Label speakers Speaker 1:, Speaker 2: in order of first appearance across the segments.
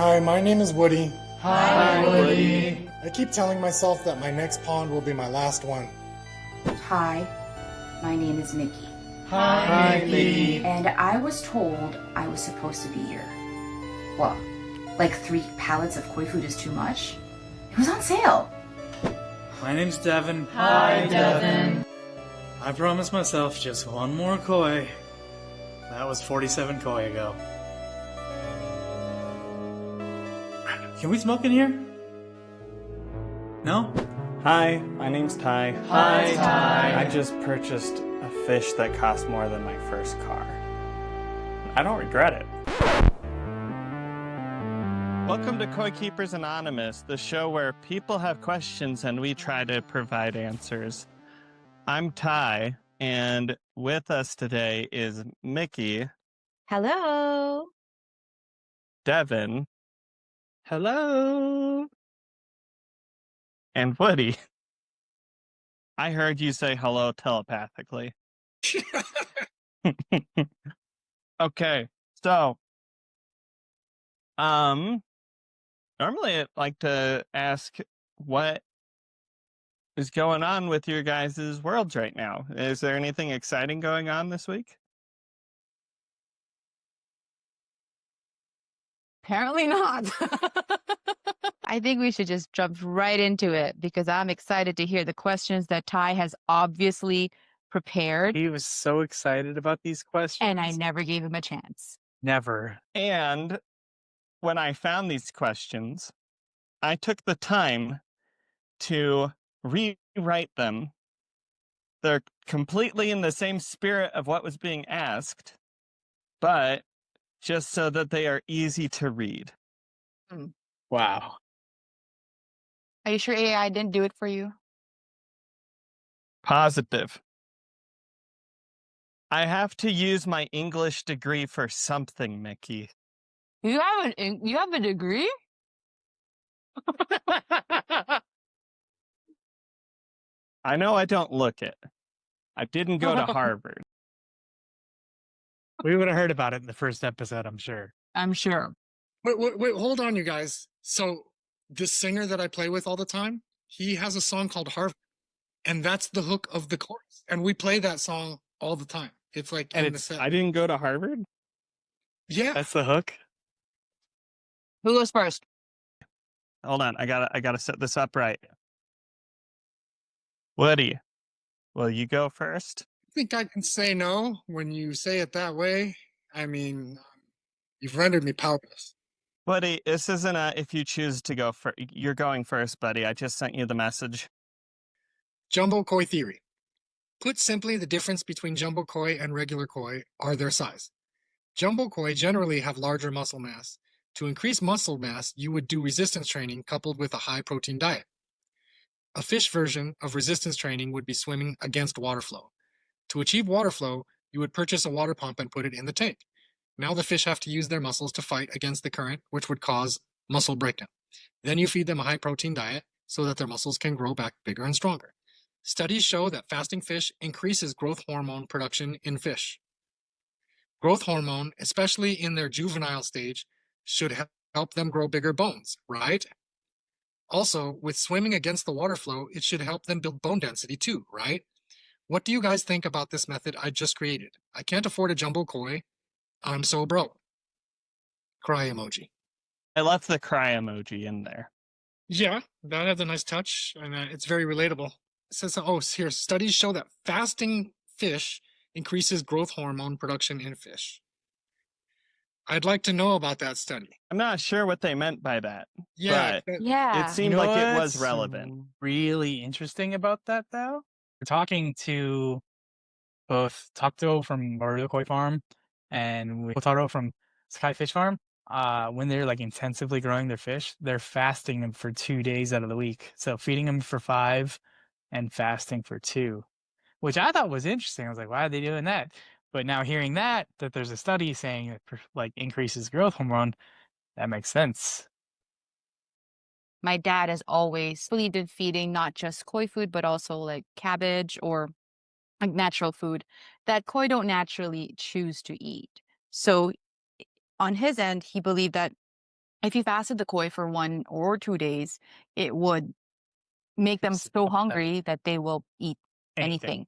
Speaker 1: Hi, my name is Woody.
Speaker 2: Hi, Woody.
Speaker 1: I keep telling myself that my next pond will be my last one.
Speaker 3: Hi, my name is Mickey.
Speaker 2: Hi, Mickey.
Speaker 3: And I was told I was supposed to be here. What? Like 3 pallets of koi food is too much? It was on sale.
Speaker 4: My name's Devin.
Speaker 2: Hi, Devin.
Speaker 4: I promised myself just one more koi. That was 47 koi ago. Can we smoke in here? No?
Speaker 5: Hi, my name's Ty.
Speaker 2: Hi, Ty.
Speaker 5: I just purchased a fish that cost more than my first car. I don't regret it. Welcome to Koi Keepers Anonymous, the show where people have questions and we try to provide answers. I'm Ty, and with us today is Mickey.
Speaker 6: Hello.
Speaker 5: Devin.
Speaker 4: Hello?
Speaker 5: And Woody. I heard you say hello telepathically. Okay, so normally I'd like to ask what is going on with your guys' worlds right now. Is there anything exciting going on this week?
Speaker 6: Apparently not. I think we should just jump right into it because I'm excited to hear the questions that Ty has obviously prepared.
Speaker 4: He was so excited about these questions.
Speaker 6: And I never gave him a chance.
Speaker 4: Never.
Speaker 5: And when I found these questions, I took the time to rewrite them. They're completely in the same spirit of what was being asked, but just so that they are easy to read.
Speaker 4: Wow.
Speaker 6: Are you sure AI didn't do it for you?
Speaker 5: Positive. I have to use my English degree for something, Mickey.
Speaker 6: You have a degree?
Speaker 5: I know I don't look it. I didn't go to Harvard.
Speaker 4: We would have heard about it in the first episode, I'm sure.
Speaker 6: I'm sure.
Speaker 1: Wait, hold on, you guys. So, this singer that I play with all the time, he has a song called Harvard, and that's the hook of the chorus. And we play that song all the time. It's like
Speaker 5: And
Speaker 1: in the set.
Speaker 5: I didn't go to Harvard?
Speaker 1: Yeah.
Speaker 5: That's the hook?
Speaker 6: Who goes first?
Speaker 5: Hold on, I gotta set this up right. Woody, will you go first?
Speaker 1: I think I can say no when you say it that way. I mean, you've rendered me powerless.
Speaker 5: Woody, this isn't a if you choose to go first. You're going first, buddy. I just sent you the message.
Speaker 1: Jumbo koi theory. Put simply, the difference between jumbo koi and regular koi are their size. Jumbo koi generally have larger muscle mass. To increase muscle mass, you would do resistance training coupled with a high-protein diet. A fish version of resistance training would be swimming against water flow. To achieve water flow, you would purchase a water pump and put it in the tank. Now the fish have to use their muscles to fight against the current, which would cause muscle breakdown. Then you feed them a high-protein diet so that their muscles can grow back bigger and stronger. Studies show that fasting fish increases growth hormone production in fish. Growth hormone, especially in their juvenile stage, should help them grow bigger bones, right? Also, with swimming against the water flow, it should help them build bone density too, right? What do you guys think about this method I just created? I can't afford a jumbo koi. I'm so broke. Cry emoji.
Speaker 5: I left the cry emoji in there.
Speaker 1: Yeah, that has a nice touch, and it's very relatable. It says, here, studies show that fasting fish increases growth hormone production in fish. I'd like to know about that study.
Speaker 5: I'm not sure what they meant by that.
Speaker 1: Yeah,
Speaker 5: but
Speaker 6: Yeah.
Speaker 5: it seemed like it was relevant.
Speaker 2: Really interesting about that, though. We're talking to both Takto from Marudo Koi Farm and Kotaro from Sky Fish Farm. When they're like intensively growing their fish, they're fasting them for 2 days out of the week. So feeding them for 5 and fasting for 2, which I thought was interesting. I was like, why are they doing that? But now hearing that there's a study saying it like increases growth hormone, that makes sense.
Speaker 6: My dad has always believed in feeding not just koi food, but also like cabbage or like natural food that koi don't naturally choose to eat. So on his end, he believed that If you fasted the koi for 1 or 2 days, it would make them so hungry that they will eat anything.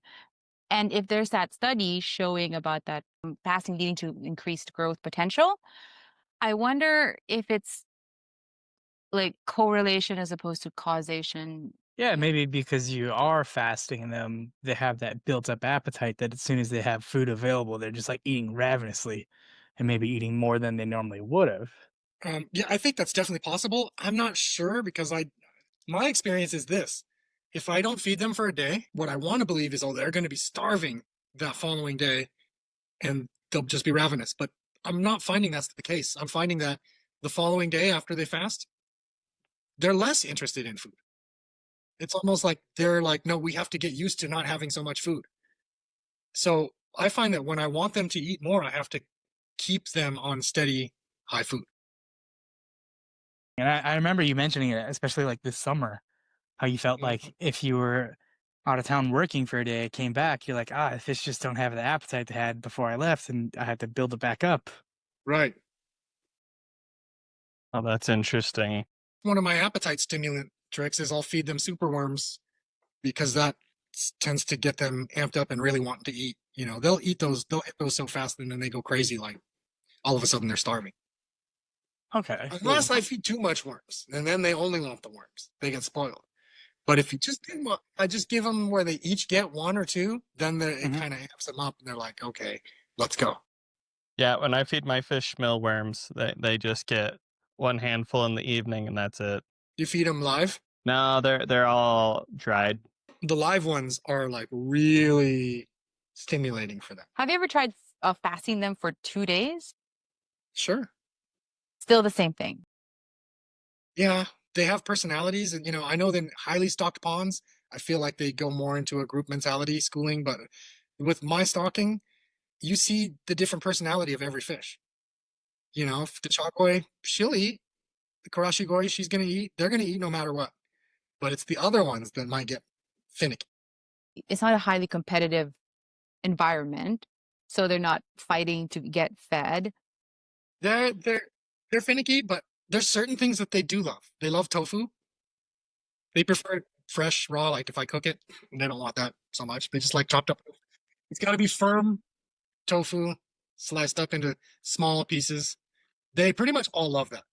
Speaker 6: And if there's that study showing about that fasting leading to increased growth potential, I wonder if it's like correlation as opposed to causation.
Speaker 2: Yeah, maybe because you are fasting them, they have that built up appetite that as soon as they have food available, they're just like eating ravenously and maybe eating more than they normally would have.
Speaker 1: Yeah, I think that's definitely possible. I'm not sure because my experience is this. If I don't feed them for a day, what I want to believe is, oh, they're going to be starving that following day and they'll just be ravenous. But I'm not finding that's the case. I'm finding that the following day after they fast, they're less interested in food. It's almost like they're like, no, we have to get used to not having so much food. So I find that when I want them to eat more, I have to keep them on steady high food.
Speaker 2: And I remember you mentioning it, especially like this summer, how you felt like if you were out of town working for a day, came back, you're like, fish just don't have the appetite they had before I left, and I had to build it back up.
Speaker 1: Right.
Speaker 5: Oh, that's interesting.
Speaker 1: One of my appetite stimulant tricks is I'll feed them superworms because that tends to get them amped up and really wanting to eat. You know, they'll hit those so fast and then they go crazy. Like all of a sudden they're starving.
Speaker 2: Okay.
Speaker 1: Unless I feed too much worms, and then they only want the worms. They get spoiled. But if you just give them, I just give them where they each get 1 or 2, then it kind of amps them up, and they're like, okay, let's go.
Speaker 5: Yeah, when I feed my fish mealworms, they just get 1 handful in the evening, and that's it.
Speaker 1: You feed them live?
Speaker 5: No, they're all dried.
Speaker 1: The live ones are like really stimulating for them.
Speaker 6: Have you ever tried fasting them for 2 days?
Speaker 1: Sure.
Speaker 6: Still the same thing.
Speaker 1: Yeah, they have personalities, and I know in highly stocked ponds, I feel like they go more into a group mentality schooling, but with my stocking, you see the different personality of every fish. If the chakoi, she'll eat. The karashigoi, she's gonna eat. They're gonna eat no matter what. But it's the other ones that might get finicky.
Speaker 6: It's not a highly competitive environment, so they're not fighting to get fed.
Speaker 1: They're finicky, but there's certain things that they do love. They love tofu. They prefer it fresh, raw, like if I cook it, they don't want that so much. They just like chopped up. It's got to be firm tofu, sliced up into small pieces. They pretty much all love that.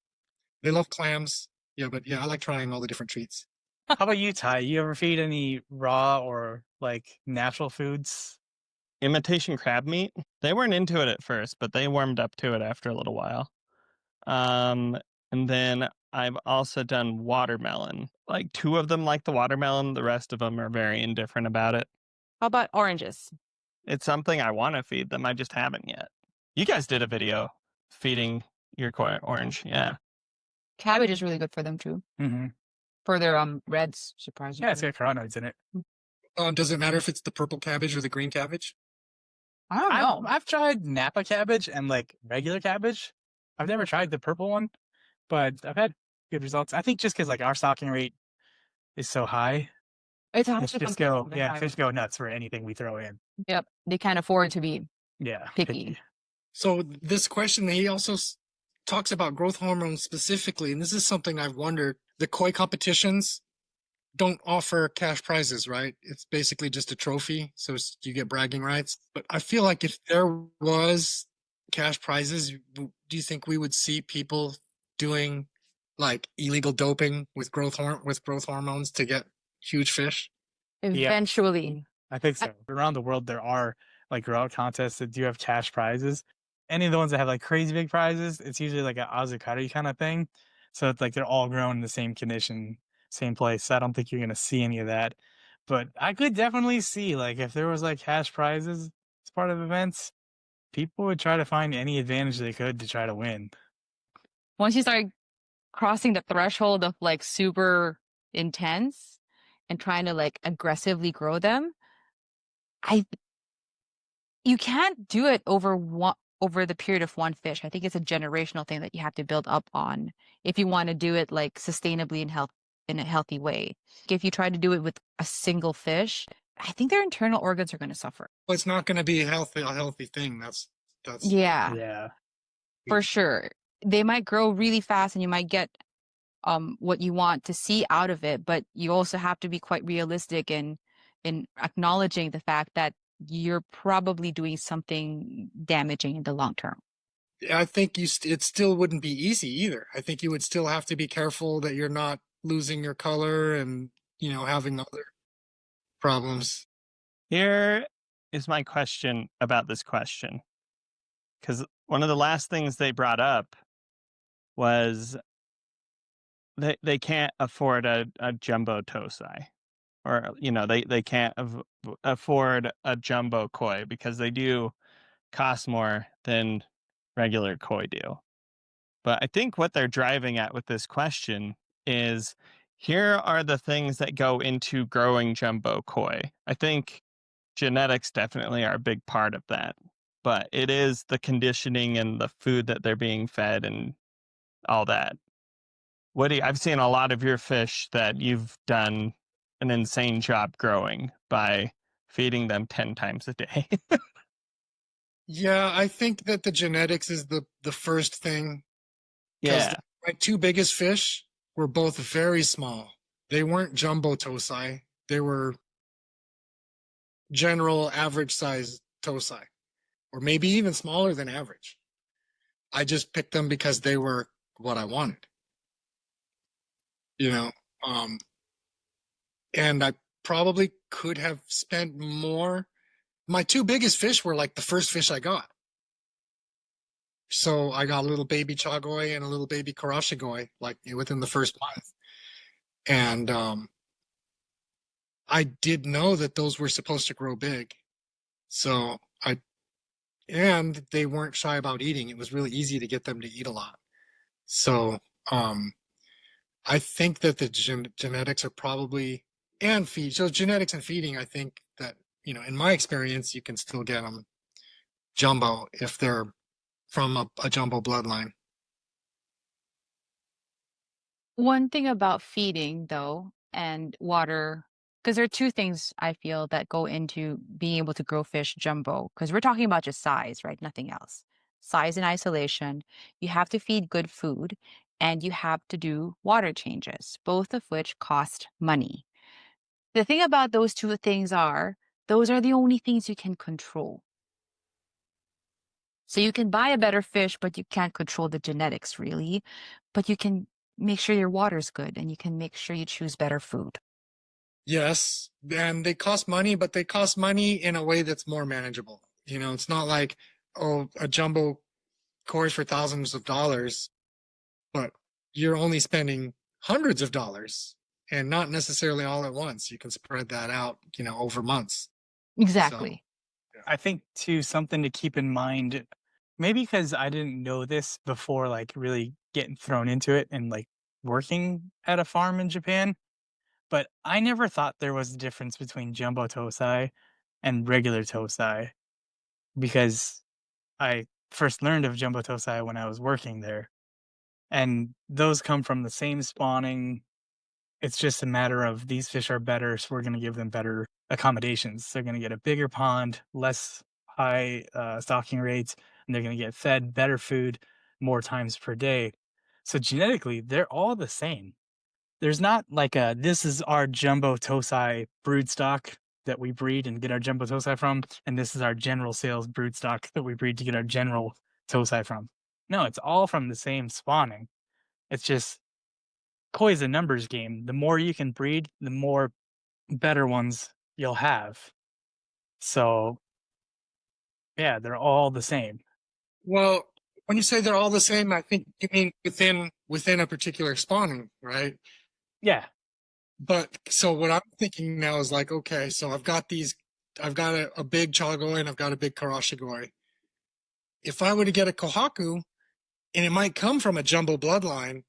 Speaker 1: They love clams. Yeah, but yeah, I like trying all the different treats.
Speaker 2: How about you, Ty? You ever feed any raw or like natural foods?
Speaker 5: Imitation crab meat, they weren't into it at first, but they warmed up to it after a little while. And then I've also done watermelon. Like 2 of them like the watermelon, the rest of them are very indifferent about it.
Speaker 6: How about oranges?
Speaker 5: It's something I want to feed them, I just haven't yet. You guys did a video feeding your koi orange, yeah.
Speaker 6: Cabbage is really good for them too.
Speaker 2: Mm-hmm.
Speaker 6: For their reds, surprisingly.
Speaker 2: Yeah, it's got carotenoids in it.
Speaker 1: Does it matter if it's the purple cabbage or the green cabbage?
Speaker 6: I don't know.
Speaker 2: I've tried Napa cabbage and like regular cabbage. I've never tried the purple one, but I've had good results. I think just because like our stocking rate is so high,
Speaker 6: It's
Speaker 2: fish go nuts for anything we throw in.
Speaker 6: Yep, they can't afford to be
Speaker 2: Yeah,
Speaker 6: picky.
Speaker 1: So this question, he also talks about growth hormones specifically, and this is something I've wondered. The koi competitions don't offer cash prizes, right? It's basically just a trophy, so you get bragging rights. But I feel like if there was cash prizes, do you think we would see people doing like illegal doping with growth hormones to get huge fish?
Speaker 6: Eventually.
Speaker 2: I think so. Around the world, there are like grow-out contests that do have cash prizes. Any of the ones that have like crazy big prizes, it's usually like an azukari kind of thing. So it's like they're all grown in the same condition, same place. So I don't think you're going to see any of that. But I could definitely see like if there was like cash prizes as part of events, people would try to find any advantage they could to try to win.
Speaker 6: Once you start crossing the threshold of like super intense and trying to like aggressively grow them, you can't do it over the period of one fish. I think it's a generational thing that you have to build up on if you want to do it like sustainably in a healthy way. If you try to do it with a single fish, I think their internal organs are going to suffer.
Speaker 1: Well, it's not going to be a healthy thing. That's
Speaker 6: Yeah, for sure. they might grow really fast and you might get what you want to see out of it, but you also have to be quite realistic in acknowledging the fact that you're probably doing something damaging in the long term.
Speaker 1: I think it still wouldn't be easy either. I think you would still have to be careful that you're not losing your color and, having other problems.
Speaker 5: Here is my question about this question. Because one of the last things they brought up was they can't afford a jumbo Tosai. Or, they can't afford a jumbo koi because they do cost more than regular koi do. But I think what they're driving at with this question is, here are the things that go into growing jumbo koi. I think genetics definitely are a big part of that, but it is the conditioning and the food that they're being fed and all that. I've seen a lot of your fish that you've done an insane job growing by feeding them 10 times a day.
Speaker 1: Yeah, I think that the genetics is the first thing. Because
Speaker 5: Yeah.
Speaker 1: my two biggest fish were both very small. They weren't jumbo Tosai. They were general average size Tosai, or maybe even smaller than average. I just picked them because they were what I wanted. And I probably could have spent more. My two biggest fish were like the first fish I got. So I got a little baby Chagoi and a little baby Karashigoi like within the first month. And I did know that those were supposed to grow big. And they weren't shy about eating. It was really easy to get them to eat a lot. So I think that the genetics are probably, and feed. So genetics and feeding, I think that, in my experience, you can still get them jumbo if they're from a jumbo bloodline.
Speaker 6: One thing about feeding, though, and water, because there are two things I feel that go into being able to grow fish jumbo, because we're talking about just size, right? Nothing else. Size in isolation. You have to feed good food and you have to do water changes, both of which cost money. The thing about those two things are, those are the only things you can control. So you can buy a better fish, but you can't control the genetics really. But you can make sure your water's good and you can make sure you choose better food.
Speaker 1: Yes, and they cost money, but they cost money in a way that's more manageable. It's not like, a jumbo koi for thousands of dollars, but you're only spending hundreds of dollars and not necessarily all at once. You can spread that out, over months.
Speaker 6: Exactly.
Speaker 1: So,
Speaker 2: I think too, something to keep in mind, maybe because I didn't know this before, like really getting thrown into it and like working at a farm in Japan, but I never thought there was a difference between jumbo Tosai and regular Tosai, because I first learned of jumbo Tosai when I was working there. And those come from the same spawning. It's just a matter of these fish are better, so we're going to give them better accommodations. They're going to get a bigger pond, less high stocking rates, and they're going to get fed better food more times per day. So genetically, they're all the same. There's not like this is our jumbo Tosai brood stock that we breed and get our jumbo Tosai from, and this is our general sales brood stock that we breed to get our general Tosai from. No, it's all from the same spawning. It's just koi is a numbers game. The more you can breed, the more better ones you'll have. So, yeah, they're all the same.
Speaker 1: well, when you say they're all the same, I think you mean within a particular spawning, right?
Speaker 2: Yeah.
Speaker 1: But so what I'm thinking now is like, okay, so I've got a big Chagoi and I've got a big Karashigoi. If I were to get a Kohaku, and it might come from a jumbo bloodline,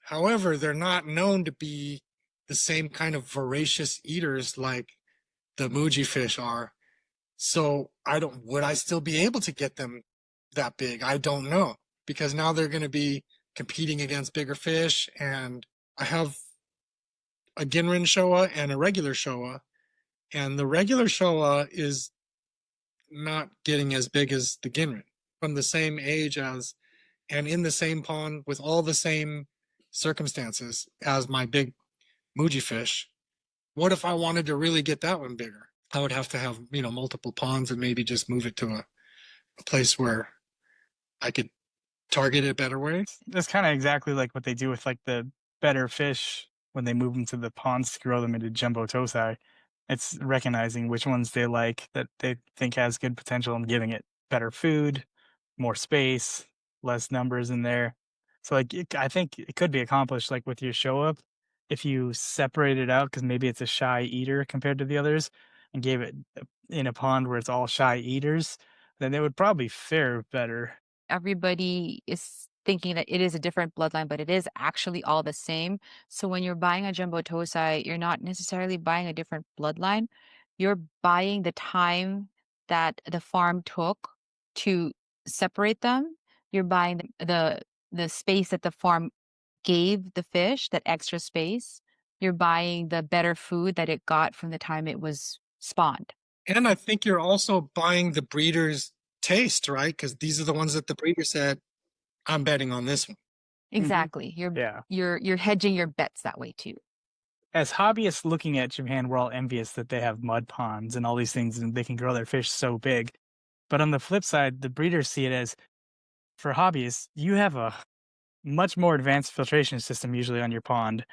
Speaker 1: however, they're not known to be the same kind of voracious eaters like the Muji fish are. So would I still be able to get them that big? I don't know, because now they're going to be competing against bigger fish, and I have a Ginrin Showa and a regular Showa, and the regular Showa is not getting as big as the Ginrin, from the same age as and in the same pond with all the same circumstances as my big Muji fish, what if I wanted to really get that one bigger? I would have to have, multiple ponds and maybe just move it to a place where I could target it a better way.
Speaker 2: That's kind of exactly like what they do with like the better fish when they move them to the ponds to grow them into jumbo tosai. It's recognizing which ones they like that they think has good potential and giving it better food, more space, less numbers in there. So like I think it could be accomplished like with your show up if you separate it out because maybe it's a shy eater compared to the others and gave it in a pond where it's all shy eaters, then they would probably fare better.
Speaker 6: Everybody is thinking that it is a different bloodline, but it is actually all the same. So when you're buying a jumbo tosai, you're not necessarily buying a different bloodline. You're buying the time that the farm took to separate them. You're buying the space that the farm gave the fish, that extra space. You're buying the better food that it got from the time it was spawned.
Speaker 1: And I think you're also buying the breeder's taste, right? Because these are the ones that the breeder said, I'm betting on this one.
Speaker 6: Exactly.
Speaker 2: Yeah.
Speaker 6: You're hedging your bets that way too.
Speaker 2: As hobbyists looking at Japan, we're all envious that they have mud ponds and all these things and they can grow their fish so big. But on the flip side, the breeders see it as, for hobbyists, you have a much more advanced filtration system usually on your pond.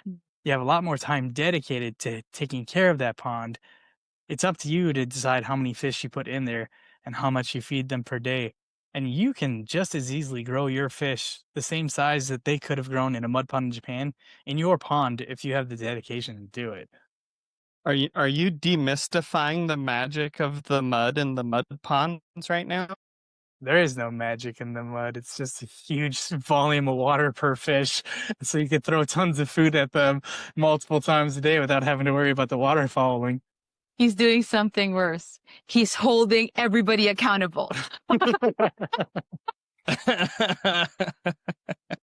Speaker 2: You have a lot more time dedicated to taking care of that pond. It's up to you to decide how many fish you put in there and how much you feed them per day. And you can just as easily grow your fish the same size that they could have grown in a mud pond in Japan in your pond if you have the dedication to do it.
Speaker 5: Are you demystifying the magic of the mud and the mud ponds right now?
Speaker 2: There is no magic in the mud. It's just a huge volume of water per fish. So you can throw tons of food at them multiple times a day without having to worry about the water following.
Speaker 6: He's doing something worse. He's holding everybody accountable.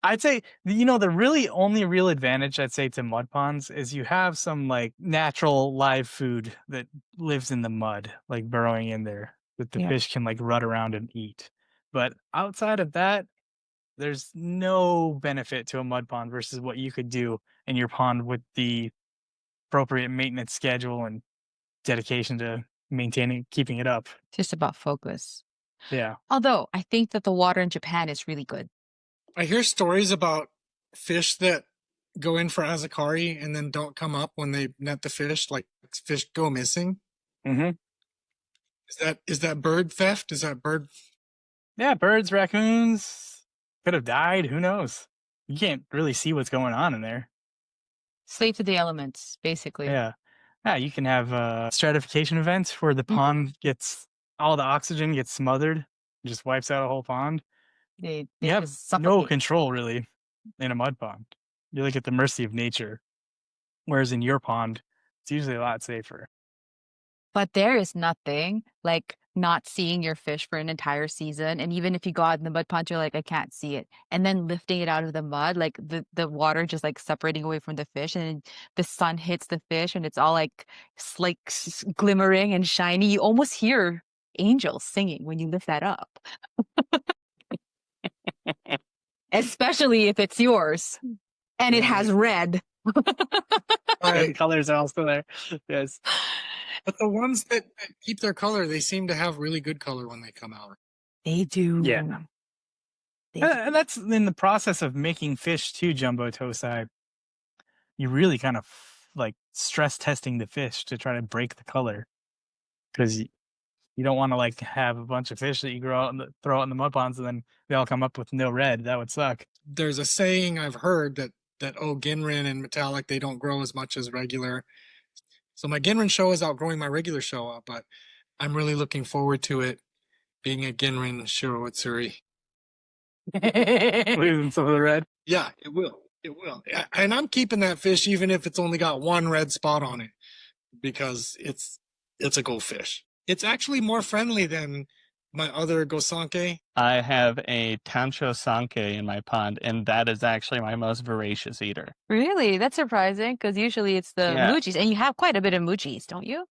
Speaker 2: I'd say, the really only real advantage I'd say to mud ponds is you have some like natural live food that lives in the mud, like burrowing in there that the fish can like rut around and eat. But outside of that, there's no benefit to a mud pond versus what you could do in your pond with the appropriate maintenance schedule and dedication to maintaining, keeping it up.
Speaker 6: Just about focus.
Speaker 2: Yeah.
Speaker 6: Although I think that the water in Japan is really good.
Speaker 1: I hear stories about fish that go in for azakari and then don't come up when they net the fish, like fish go missing.
Speaker 2: Mm-hmm.
Speaker 1: Is that bird theft? Is that bird?
Speaker 2: Yeah, birds, raccoons could have died. Who knows? You can't really see what's going on in there.
Speaker 6: Slave to the elements, basically.
Speaker 2: Yeah. Yeah, you can have a stratification event where the pond gets all the oxygen gets smothered and just wipes out a whole pond.
Speaker 6: They
Speaker 2: You have
Speaker 6: just
Speaker 2: no
Speaker 6: suffocate.
Speaker 2: control really in a mud pond. You're like at the mercy of nature. Whereas in your pond, it's usually a lot safer.
Speaker 6: But there is nothing like not seeing your fish for an entire season. And even if you go out in the mud pond, you're like, I can't see it. And then lifting it out of the mud, like the water just like separating away from the fish. And then the sun hits the fish and it's all like glimmering and shiny. You almost hear angels singing when you lift that up. Especially if it's yours and it has red.
Speaker 2: The colors are also there. Yes.
Speaker 1: But the ones that keep their color, they seem to have really good color when they come out.
Speaker 6: They do.
Speaker 2: Yeah. And that's in the process of making fish to jumbo tosai. You really kind of like stress testing the fish to try to break the color because you don't want to like have a bunch of fish that you throw out in the mud ponds and then they all come up with no red. That would suck.
Speaker 1: There's a saying I've heard that Ginrin and metallic, they don't grow as much as regular. So my Ginrin show is outgrowing my regular show, but I'm really looking forward to it being a Ginrin Shiro Utsuri.
Speaker 2: Losing some of the red.
Speaker 1: Yeah, it will. It will. And I'm keeping that fish even if it's only got one red spot on it because it's a goldfish. It's actually more friendly than my other Gosanke.
Speaker 5: I have a Tancho Sanke in my pond, and that is actually my most voracious eater.
Speaker 6: Really? That's surprising because usually it's the Mujis. And you have quite a bit of Mujis, don't you?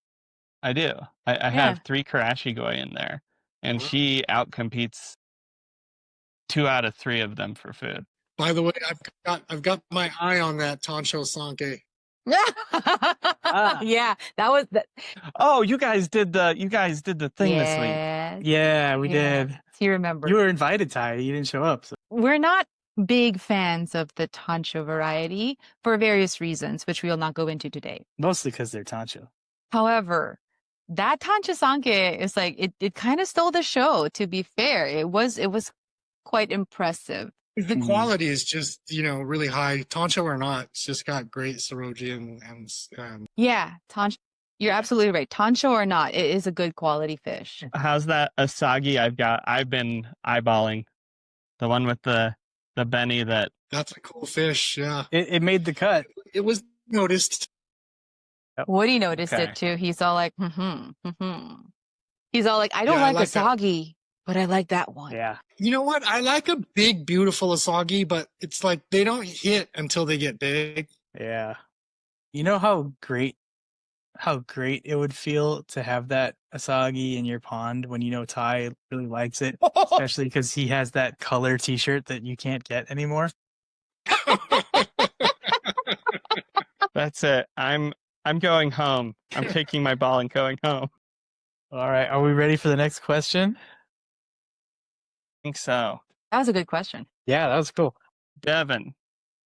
Speaker 5: I do. I have 3 Karashigoi in there, and she outcompetes 2 out of 3 of them for food.
Speaker 1: By the way, I've got my eye on that Tancho Sanke.
Speaker 6: Yeah, that was the
Speaker 5: Oh, you guys did the thing this week.
Speaker 6: yes.
Speaker 2: Yeah, we
Speaker 6: Yeah.
Speaker 2: did.
Speaker 6: You remember.
Speaker 2: You were invited, Ty. You didn't show up. So.
Speaker 6: We're not big fans of the Tancho variety for various reasons, which we will not go into today.
Speaker 2: Mostly because they're Tancho.
Speaker 6: However, that Tancho Sanke is like it kind of stole the show, to be fair. It was quite impressive.
Speaker 1: The
Speaker 2: Mhm.
Speaker 1: quality is just, really high. Tancho or not, it's just got great Saroji and
Speaker 6: Yeah, Tancho, you're absolutely right. Tancho or not, it is a good quality fish.
Speaker 5: How's that Asagi I've been eyeballing? The one with the Benny that
Speaker 1: that's a cool fish. Yeah,
Speaker 2: It made the cut.
Speaker 1: it was noticed.
Speaker 6: Woody noticed
Speaker 5: Okay.
Speaker 6: it too. He's all like, He's all like, I don't
Speaker 1: Yeah, I
Speaker 6: like
Speaker 1: like that.
Speaker 6: Asagi, but I like that one.
Speaker 2: Yeah.
Speaker 1: You know what? I like a big, beautiful Asagi, but it's like they don't hit until they get big.
Speaker 2: Yeah. You know how great it would feel to have that Asagi in your pond when you know Ty really likes it, especially because he has that color T-shirt that you can't get anymore.
Speaker 5: that's it. I'm going home. I'm taking my ball and going home.
Speaker 2: All right, are we ready for the next question?
Speaker 5: I think so.
Speaker 6: That was a good question.
Speaker 2: Yeah, that was cool.
Speaker 5: Devin,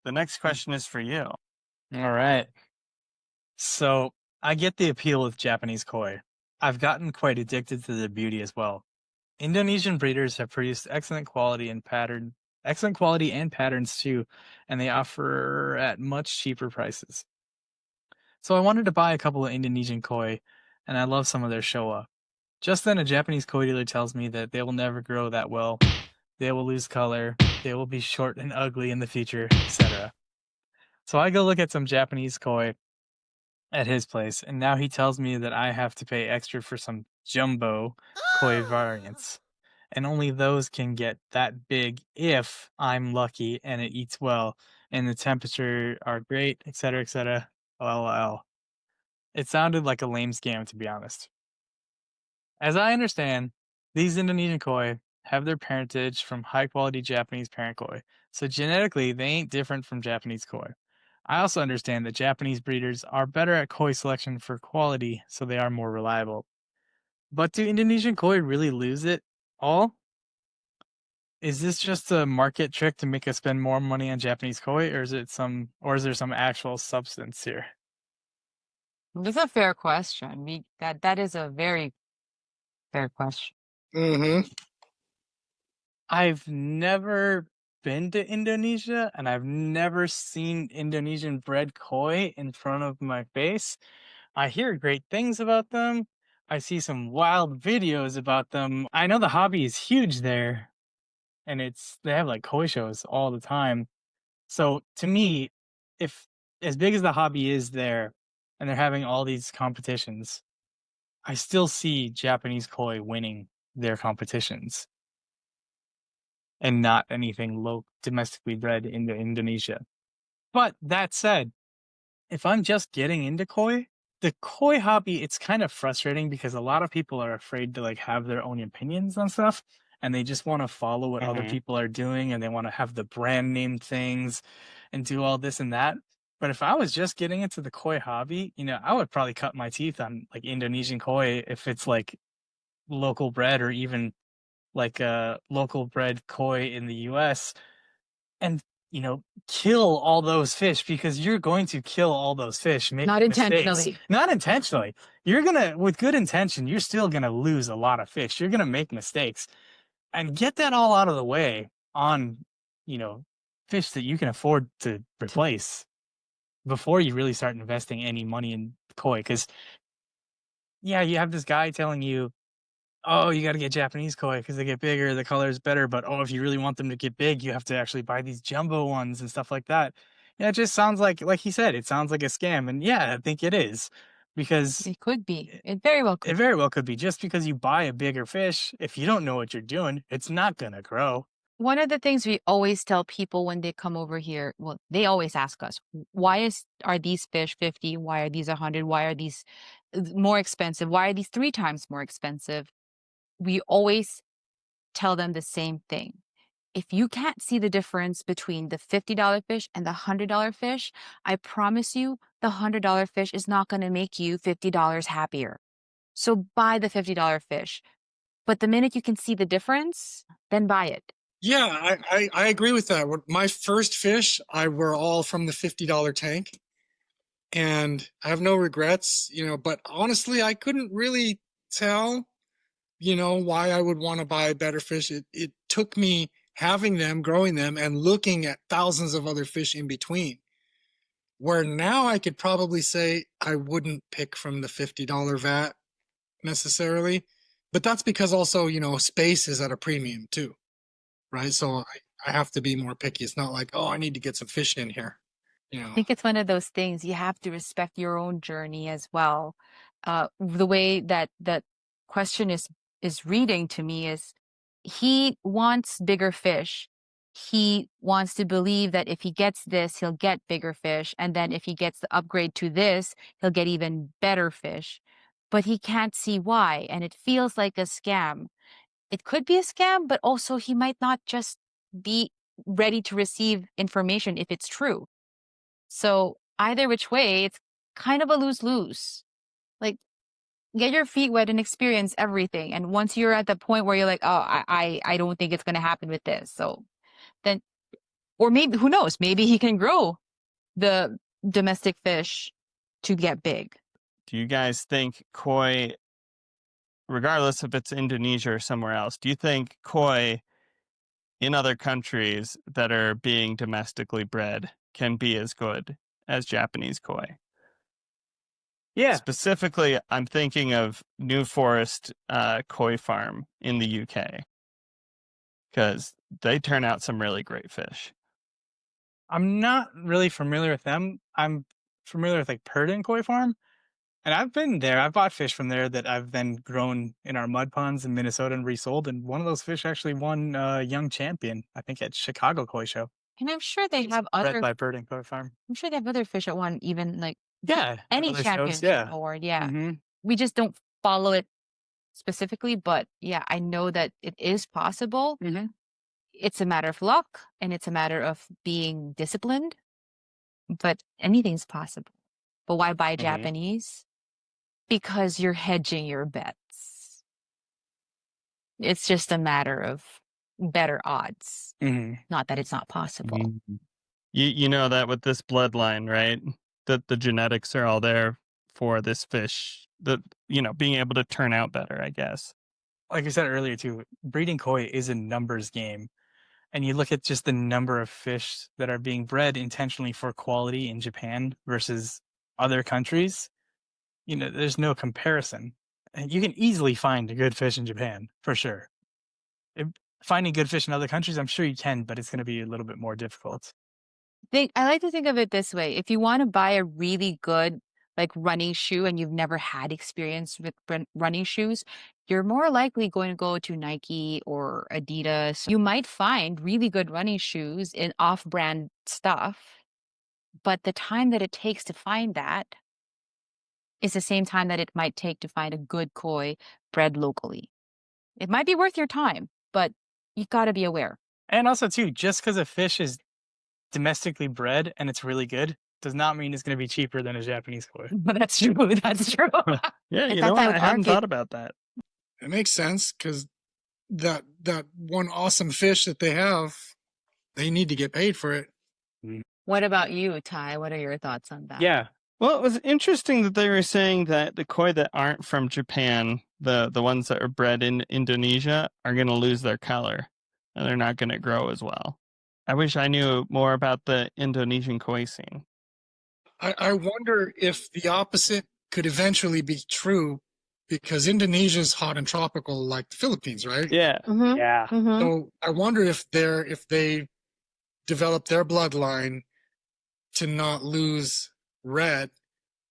Speaker 5: the next question is for you.
Speaker 2: All right. So I get the appeal with Japanese koi. I've gotten quite addicted to their beauty as well. Indonesian breeders have produced excellent quality and patterns too, and they offer at much cheaper prices. So I wanted to buy a couple of Indonesian koi, and I love some of their showa. Just then, a Japanese koi dealer tells me that they will never grow that well, they will lose color, they will be short and ugly in the future, etc. So I go look at some Japanese koi at his place, and now he tells me that I have to pay extra for some jumbo koi variants. And only those can get that big if I'm lucky and it eats well and the temperature are great, etc., etc. LOL. It sounded like a lame scam, to be honest. As I understand, these Indonesian koi have their parentage from high-quality Japanese parent koi, so genetically they ain't different from Japanese koi. I also understand that Japanese breeders are better at koi selection for quality, so they are more reliable. But do Indonesian koi really lose it all? Is this just a market trick to make us spend more money on Japanese koi, or is there some actual substance here?
Speaker 6: That's a fair question. That is a very fair question.
Speaker 1: Mm-hmm.
Speaker 2: I've never been to Indonesia, and I've never seen Indonesian bred koi in front of my face. I hear great things about them. I see some wild videos about them. I know the hobby is huge there, and they have like koi shows all the time. So to me, if as big as the hobby is there, and they're having all these competitions, I still see Japanese koi winning their competitions, and not anything domestically bred in Indonesia. But that said, if I'm just getting into koi, the koi hobby, it's kind of frustrating because a lot of people are afraid to like have their own opinions on stuff, and they just want to follow what other
Speaker 5: Mhm.
Speaker 2: people are doing, and they want to have the brand name things and do all this and that. But if I was just getting into the koi hobby, I would probably cut my teeth on like Indonesian koi if it's like local bred, or even like a local bred koi in the US, and kill all those fish, because you're going to kill all those fish. Make
Speaker 6: Not
Speaker 2: mistakes.
Speaker 6: intentionally.
Speaker 2: Not intentionally. You're gonna, with good intention, you're still gonna lose a lot of fish. You're gonna make mistakes, and get that all out of the way on, fish that you can afford to replace before you really start investing any money in koi. Because yeah, you have this guy telling you, oh, you got to get Japanese koi because they get bigger, the color is better. But oh, if you really want them to get big, you have to actually buy these jumbo ones and stuff like that. Yeah, it just sounds like he said, it sounds like a scam. And yeah, I think it is, because
Speaker 6: It could be. It very well could.
Speaker 2: it very well could be. Just because you buy a bigger fish, if you don't know what you're doing, it's not gonna grow.
Speaker 6: One of the things we always tell people when they come over here, well, they always ask us, why are these fish 50? Why are these 100? Why are these more expensive? Why are these 3 times more expensive? We always tell them the same thing. if you can't see the difference between the $50 fish and the $100 fish, I promise you the $100 fish is not going to make you $50 happier. So buy the $50 fish. But the minute you can see the difference, then buy it.
Speaker 1: Yeah, I agree with that. My first fish, I were all from the $50 tank, and I have no regrets, but honestly, I couldn't really tell, why I would want to buy better fish. It took me having them, growing them, and looking at thousands of other fish in between. Where now I could probably say I wouldn't pick from the $50 vat necessarily, but that's because also, space is at a premium too, right? So I have to be more picky. It's not like, oh, I need to get some fish in here.
Speaker 6: I think it's one of those things you have to respect your own journey as well. The way that the question is reading to me is he wants bigger fish. He wants to believe that if he gets this, he'll get bigger fish. And then if he gets the upgrade to this, he'll get even better fish. But he can't see why. And it feels like a scam. It could be a scam, but also he might not just be ready to receive information if it's true. So either which way, it's kind of a lose-lose. Like, get your feet wet and experience everything. And once you're at the point where you're like, oh, I don't think it's going to happen with this. So then, or maybe, who knows, maybe he can grow the domestic fish to get big.
Speaker 5: Do you guys think koi, regardless if it's Indonesia or somewhere else, do you think koi in other countries that are being domestically bred can be as good as Japanese koi?
Speaker 2: Yeah.
Speaker 5: Specifically, I'm thinking of New Forest Koi Farm in the UK, because they turn out some really great fish.
Speaker 2: I'm not really familiar with them. I'm familiar with like Purden Koi Farm, and I've been there. I've bought fish from there that I've then grown in our mud ponds in Minnesota and resold. And one of those fish actually won Young Champion, I think, at Chicago Koi Show.
Speaker 6: And I'm sure they have
Speaker 2: Bred
Speaker 6: other.
Speaker 2: by Purden Koi Farm.
Speaker 6: I'm sure they have other fish that won even like
Speaker 2: Yeah,
Speaker 6: any
Speaker 2: other shows,
Speaker 6: championship
Speaker 2: yeah.
Speaker 6: award. Yeah,
Speaker 2: Mhm.
Speaker 6: we just don't follow it specifically, but yeah, I know that it is possible.
Speaker 2: Mhm.
Speaker 6: It's a matter of luck and it's a matter of being disciplined, but anything's possible. But why buy Japanese? Because you're hedging your bets. It's just a matter of better odds.
Speaker 2: Mhm.
Speaker 6: Not that it's not possible.
Speaker 5: You know that with this bloodline, right? That the genetics are all there for this fish, that being able to turn out better, I guess.
Speaker 2: Like I said earlier too, breeding koi is a numbers game. And you look at just the number of fish that are being bred intentionally for quality in Japan versus other countries, there's no comparison. And you can easily find a good fish in Japan, for sure. Finding good fish in other countries, I'm sure you can, but it's going to be a little bit more difficult.
Speaker 6: I like to think of it this way. If you want to buy a really good like running shoe and you've never had experience with running shoes, you're more likely going to go to Nike or Adidas. You might find really good running shoes in off-brand stuff, but the time that it takes to find that is the same time that it might take to find a good koi bred locally. It might be worth your time, but you got to be aware.
Speaker 2: And also too, just because a fish is domestically bred and it's really good does not mean it's going to be cheaper than a Japanese koi.
Speaker 6: But that's true. That's true.
Speaker 5: Yeah,
Speaker 6: In
Speaker 5: you
Speaker 6: fact,
Speaker 5: know
Speaker 6: I
Speaker 5: what?
Speaker 6: would
Speaker 5: I hadn't
Speaker 6: argue-
Speaker 5: thought about that.
Speaker 1: It makes sense because that one awesome fish that they have, they need to get paid for it.
Speaker 6: What about you, Ty? What are your thoughts on that?
Speaker 2: Yeah.
Speaker 5: Well, it was interesting that they were saying that the koi that aren't from Japan, the ones that are bred in Indonesia, are going to lose their color and they're not going to grow as well. I wish I knew more about the Indonesian koi scene.
Speaker 1: I wonder if the opposite could eventually be true because Indonesia's hot and tropical like the Philippines, right?
Speaker 5: Yeah.
Speaker 6: Mm-hmm.
Speaker 2: Yeah.
Speaker 6: Mm-hmm.
Speaker 1: So I wonder if they develop their bloodline to not lose red,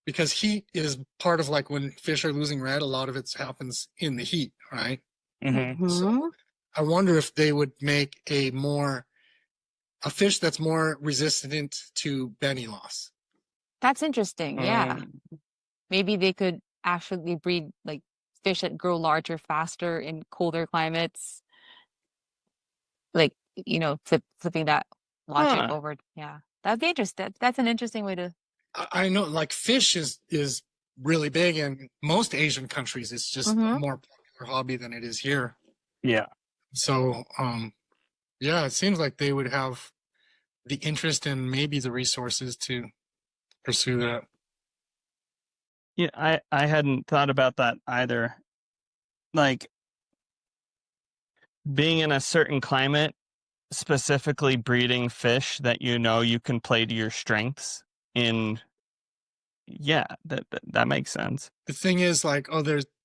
Speaker 1: because heat is part of like when fish are losing red, a lot of it happens in the heat, right?
Speaker 2: Mm-hmm.
Speaker 1: So I wonder if they would make a fish that's more resistant to Benny loss.
Speaker 6: That's interesting. Yeah. Maybe they could actually breed like fish that grow larger faster in colder climates. Like flipping that logic
Speaker 5: Huh.
Speaker 6: over. Yeah, that'd be interesting. That's an interesting way to.
Speaker 1: I know, like fish is really big in most Asian countries. It's just a
Speaker 6: Mhm.
Speaker 1: more popular hobby than it is here.
Speaker 2: Yeah.
Speaker 1: So, yeah, it seems like they would have the interest and maybe the resources to pursue that.
Speaker 5: Yeah, I hadn't thought about that either. Like being in a certain climate, specifically breeding fish that you can play to your strengths in. Yeah, that makes sense.
Speaker 1: The thing is, like, oh,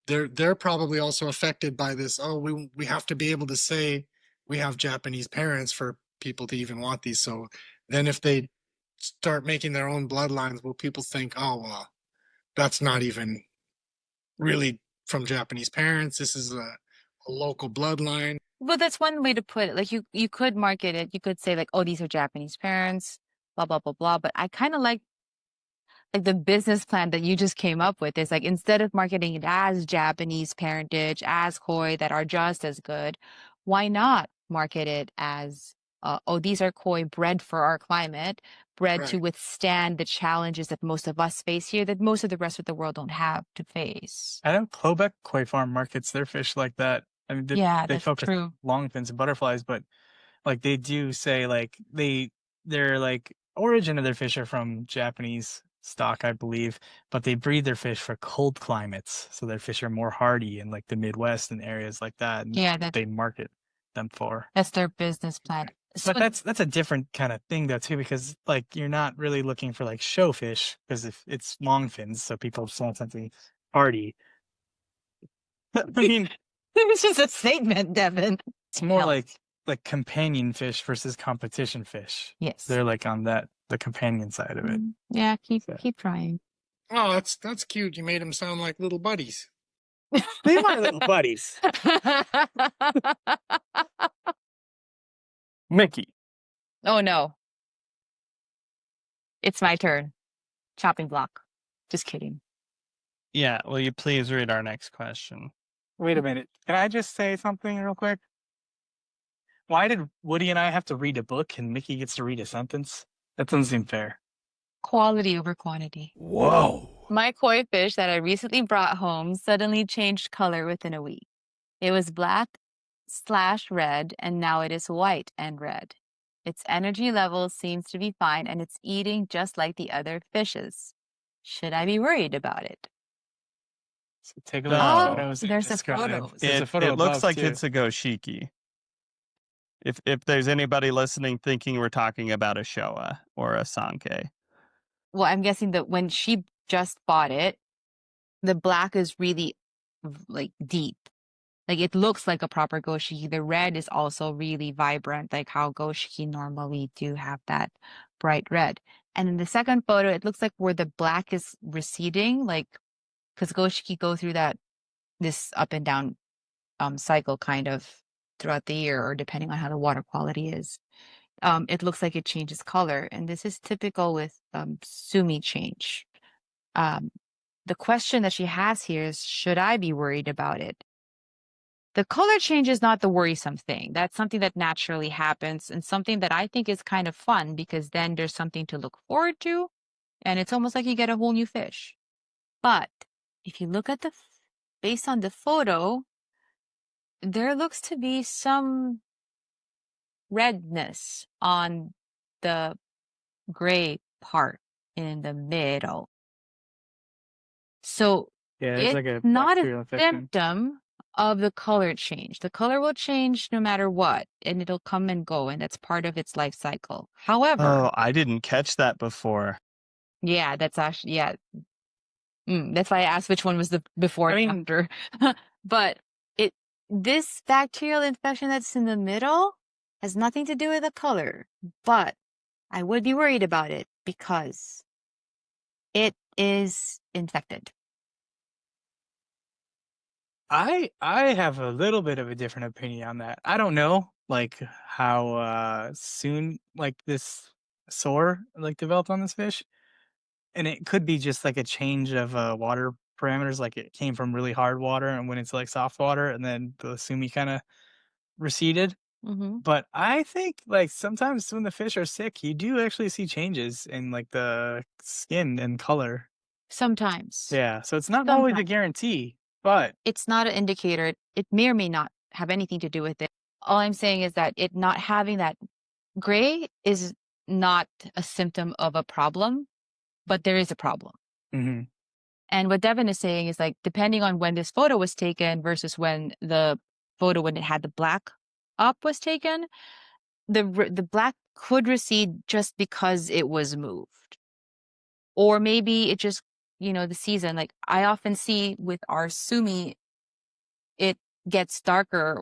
Speaker 1: they're probably also affected by this. Oh, we have to be able to say we have Japanese parents for people to even want these. So then if they start making their own bloodlines, will people think, oh, well, that's not even really from Japanese parents. This is a local bloodline.
Speaker 6: But that's one way to put it. Like you could market it. You could say like, oh, these are Japanese parents, blah blah blah blah. But I kind of like the business plan that you just came up with is like instead of marketing it as Japanese parentage, as koi that are just as good, why not market it as oh, these are koi bred for our climate, bred to
Speaker 1: Right.
Speaker 6: withstand the challenges that most of us face here that most of the rest of the world don't have to face.
Speaker 2: I know Quebec Koi Farm markets their fish like that. I mean,
Speaker 6: Yeah,
Speaker 2: they
Speaker 6: that's
Speaker 2: focus
Speaker 6: true.
Speaker 2: on longfins and butterflies, but like they do say like their like origin of their fish are from Japanese stock, I believe, but they breed their fish for cold climates, so their fish are more hardy in like the Midwest and areas like that. And
Speaker 6: Yeah,
Speaker 2: they market them for.
Speaker 6: that's their business plan. So
Speaker 2: But that's a different kind of thing though too, because like you're not really looking for like show fish, because if it's long fins, so people just want something hardy. I mean,
Speaker 6: it's just a statement, Devin.
Speaker 2: it's more
Speaker 6: Hell.
Speaker 2: like companion fish versus competition fish.
Speaker 6: Yes.
Speaker 2: They're like on the companion side of it.
Speaker 6: Yeah, keep
Speaker 2: So-
Speaker 6: keep trying.
Speaker 1: Oh, that's cute. You made them sound like little buddies.
Speaker 2: They are little buddies. Mickey.
Speaker 6: Oh no. It's my turn. Chopping block. Just kidding.
Speaker 5: Yeah, will you please read our next question?
Speaker 2: Wait a minute. Can I just say something real quick? Why did Woody and I have to read a book and Mickey gets to read a sentence? That doesn't seem fair.
Speaker 6: Quality over quantity.
Speaker 2: Whoa.
Speaker 6: My koi fish that I recently brought home suddenly changed color within a week. It was black/red, and now it is white and red. Its energy level seems to be fine, and it's eating just like the other fishes. Should I be worried about it?
Speaker 2: So take a look
Speaker 5: Oh,
Speaker 2: at the photos. and
Speaker 6: there's a
Speaker 2: describe it.
Speaker 6: photos.
Speaker 2: There's a
Speaker 5: It
Speaker 2: photo
Speaker 5: looks
Speaker 2: above,
Speaker 5: like
Speaker 2: too.
Speaker 5: it's a Goshiki. If there's anybody listening thinking we're talking about a Showa or a Sankei.
Speaker 6: Well, I'm guessing that when she just bought it, the black is really like deep. Like it looks like a proper Goshiki. The red is also really vibrant, like how Goshiki normally do have that bright red. And in the second photo, it looks like where the black is receding, like because Goshiki go through this up and down cycle kind of throughout the year, or depending on how the water quality is. It looks like it changes color, and this is typical with Sumi change. The question that she has here is, should I be worried about it? The color change is not the worrisome thing. That's something that naturally happens and something that I think is kind of fun because then there's something to look forward to, and it's almost like you get a whole new fish. But if you look at based on the photo, there looks to be some redness on the gray part in the middle. So
Speaker 2: Yeah, it's
Speaker 6: it's
Speaker 2: like a
Speaker 6: not
Speaker 2: bacterial
Speaker 6: a
Speaker 2: infection.
Speaker 6: symptom of the color change. The color will change no matter what, and it'll come and go, and that's part of its life cycle. However,
Speaker 5: Oh, I didn't catch that before.
Speaker 6: yeah, that's actually, yeah. That's why I asked which one was the before and after. But this bacterial infection that's in the middle has nothing to do with the color, but I would be worried about it because it is infected.
Speaker 2: I have a little bit of a different opinion on that. I don't know like how soon like this sore like developed on this fish. And it could be just like a change of water parameters, like it came from really hard water and went into like soft water, and then the Sumi kind of receded.
Speaker 6: Mm-hmm.
Speaker 2: But I think like sometimes when the fish are sick, you do actually see changes in like the skin and color.
Speaker 6: Sometimes.
Speaker 2: Yeah, so it's not always a
Speaker 6: Sometimes.
Speaker 2: guarantee, but
Speaker 6: It's not an indicator. It may or may not have anything to do with it. All I'm saying is that it not having that gray is not a symptom of a problem, but there is a problem.
Speaker 2: mhm.
Speaker 6: And what Devin is saying is like, depending on when this photo was taken versus when the photo when it had the black up was taken, the black could recede just because it was moved, or maybe it just the season. Like I often see with our Sumi, it gets darker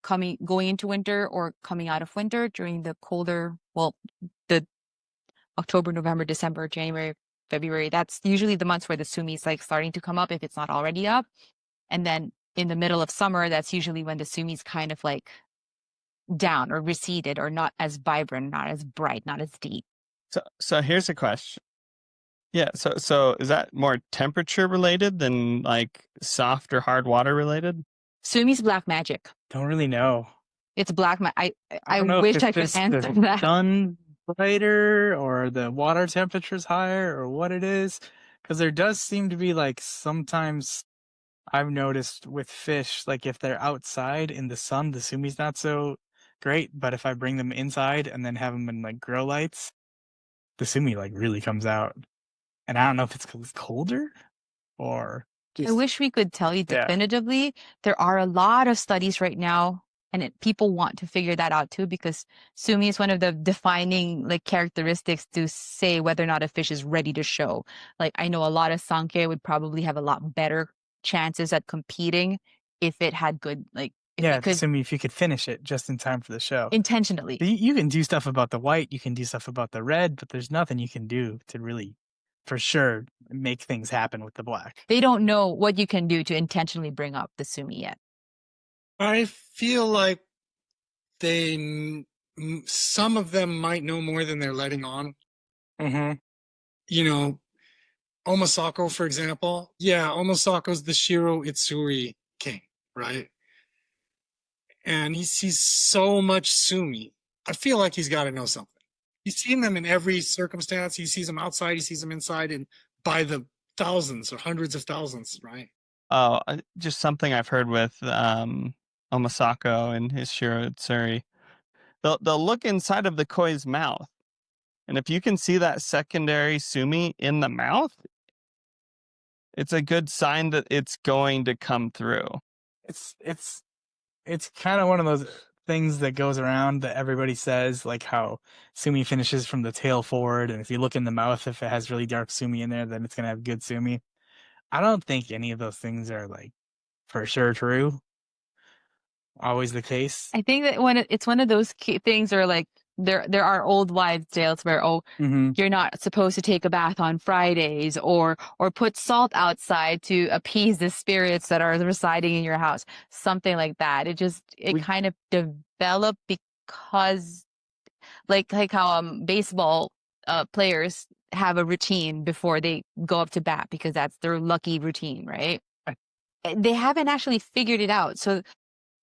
Speaker 6: going into winter or coming out of winter during the colder, well, the October, November, December, January, February. That's usually the months where the Sumi is like starting to come up if it's not already up. And then in the middle of summer, that's usually when the Sumi's kind of like down or receded or not as vibrant, not as bright, not as deep.
Speaker 5: So here's a question. Yeah, so is that more temperature related than like soft or hard water related?
Speaker 6: Sumi's black magic.
Speaker 2: Don't really know.
Speaker 6: It's black. I
Speaker 2: don't know
Speaker 6: wish
Speaker 2: if
Speaker 6: I
Speaker 2: it's
Speaker 6: could
Speaker 2: just
Speaker 6: answer
Speaker 2: the
Speaker 6: that.
Speaker 2: sun brighter or the water temperature's higher or what it is. Because there does seem to be like sometimes I've noticed with fish, like if they're outside in the sun, the sumi's not so great. But if I bring them inside and then have them in like grow lights, the sumi like really comes out. And I don't know if it's 'cause it's colder or
Speaker 6: I
Speaker 2: just
Speaker 6: wish we could tell you
Speaker 2: yeah.
Speaker 6: definitively. There are a lot of studies right now, and people want to figure that out too, because Sumi is one of the defining like characteristics to say whether or not a fish is ready to show. Like I know a lot of Sanke would probably have a lot better chances at competing if it had good like if
Speaker 2: Yeah,
Speaker 6: it could
Speaker 2: sumi if you could finish it just in time for the show.
Speaker 6: intentionally.
Speaker 2: You can do stuff about the white, you can do stuff about the red, but there's nothing you can do to really, for sure, make things happen with the black.
Speaker 6: They don't know what you can do to intentionally bring up the Sumi yet.
Speaker 1: I feel like some of them might know more than they're letting on.
Speaker 2: Mm-hmm.
Speaker 1: You know, Omasako, for example. Yeah, Omasako's the Shiro Itsuri king, right? And he sees so much Sumi. I feel like he's got to know something. He's seen them in every circumstance. He sees them outside, he sees them inside, and by the thousands or hundreds of thousands, right?
Speaker 5: Oh, just something I've heard with Omasako and his Shirotsuri. They'll look inside of the koi's mouth, and if you can see that secondary sumi in the mouth, it's a good sign that it's going to come through.
Speaker 2: It's kind of one of those things that goes around that everybody says, like how sumi finishes from the tail forward, and if you look in the mouth, if it has really dark sumi in there, then it's gonna have good sumi. I don't think any of those things are like for sure true. Always the case.
Speaker 6: I think that it's one of those things where like there are old wives' tales where
Speaker 2: Mm-hmm.
Speaker 6: you're not supposed to take a bath on Fridays or put salt outside to appease the spirits that are residing in your house, something like that. It kind of developed because like how baseball players have a routine before they go up to bat because that's their lucky routine, right? They haven't actually figured it out, so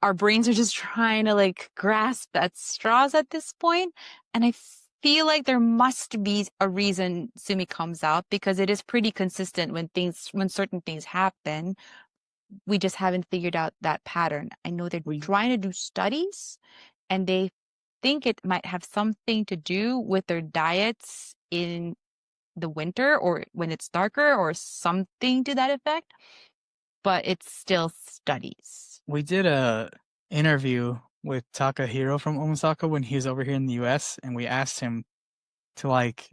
Speaker 6: our brains are just trying to like grasp at straws at this point. And I feel like there must be a reason Sumi comes out because it is pretty consistent when certain things happen. We just haven't figured out that pattern. I know they're trying to do studies and they think it might have something to do with their diets in the winter or when it's darker or something to that effect, but it's still studies.
Speaker 2: We did a interview with Takahiro from Omasaka when he was over here in the US, and we asked him to like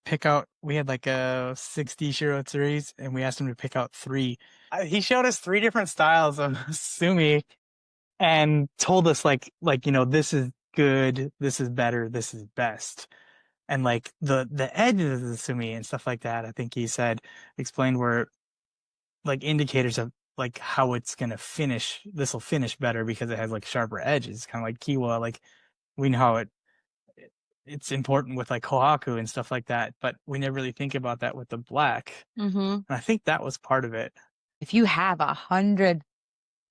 Speaker 2: pick out. We had like a 60 Shirotsuris, and we asked him to pick out 3. He showed us 3 different styles of sumi, and told us like this is good, this is better, this is best, and like the edges of the sumi and stuff like that. I think he said explained were like indicators of like how it's gonna finish. This will finish better because it has like sharper edges, kind of like kiwa. Like we know how it's important with like kohaku and stuff like that, but we never really think about that with the black.
Speaker 6: Mm-hmm.
Speaker 2: And I think that was part of it.
Speaker 6: If you have 100